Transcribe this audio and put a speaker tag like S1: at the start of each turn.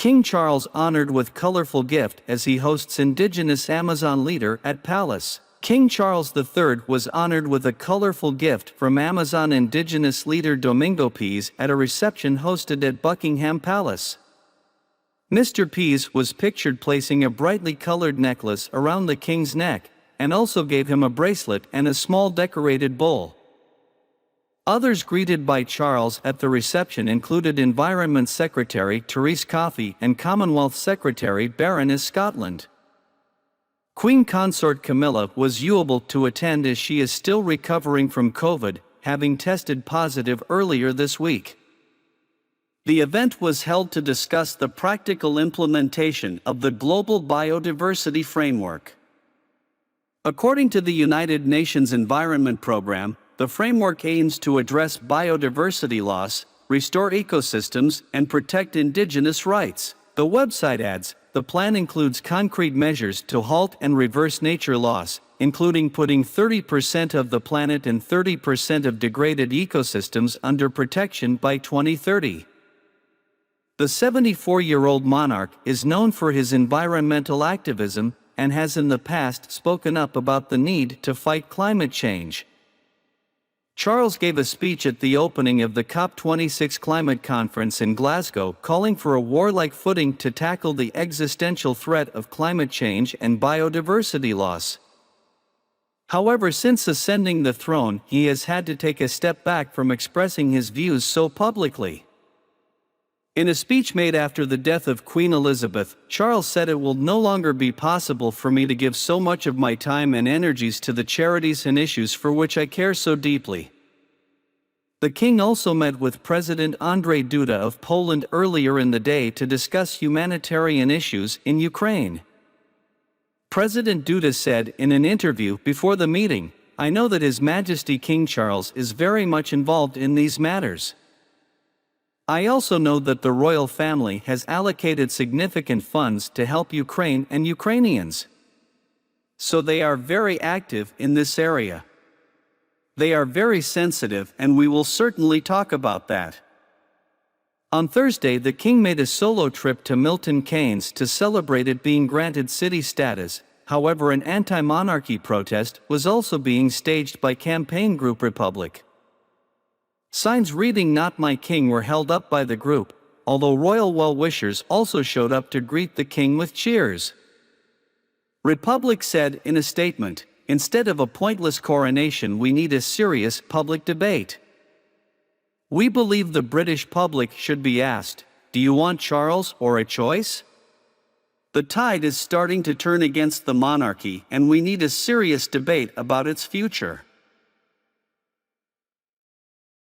S1: King Charles honored with colorful gift as he hosts indigenous Amazon leader at palace. King Charles III was honored with a colorful gift from Amazon indigenous leader Domingo Pease at a reception hosted at Buckingham Palace. Mr. Pease was pictured placing a brightly colored necklace around the king's neck, and also gave him a bracelet and a small decorated bowl. Others greeted by Charles at the reception included Environment Secretary Therese Coffey and Commonwealth Secretary Baroness Scotland. Queen Consort Camilla was uable to attend as she is still recovering from COVID, having tested positive earlier this week. The event was held to discuss the practical implementation of the Global Biodiversity Framework. According to the United Nations Environment Programme, the framework aims to address biodiversity loss, restore ecosystems, and protect indigenous rights. The website adds, the plan includes concrete measures to halt and reverse nature loss, including putting 30% of the planet and 30% of degraded ecosystems under protection by 2030. The 74-year-old monarch is known for his environmental activism and has in the past spoken up about the need to fight climate change. Charles gave a speech at the opening of the COP26 climate conference in Glasgow, calling for a warlike footing to tackle the existential threat of climate change and biodiversity loss. However, since ascending the throne, he has had to take a step back from expressing his views so publicly. In a speech made after the death of Queen Elizabeth, Charles said, "It will no longer be possible for me to give so much of my time and energies to the charities and issues for which I care so deeply." The king also met with President Andrzej Duda of Poland earlier in the day to discuss humanitarian issues in Ukraine. President Duda said in an interview before the meeting, "I know that His Majesty King Charles is very much involved in these matters. I also know that the royal family has allocated significant funds to help Ukraine and Ukrainians. So they are very active in this area. They are very sensitive, and we will certainly talk about that." On Thursday, the king made a solo trip to Milton Keynes to celebrate it being granted city status. However, an anti-monarchy protest was also being staged by campaign group Republic. Signs reading "Not My King" were held up by the group, although royal well-wishers also showed up to greet the king with cheers. Republic said in a statement, "Instead of a pointless coronation, we need a serious public debate. We believe the British public should be asked, do you want Charles or a choice? The tide is starting to turn against the monarchy, and we need a serious debate about its future."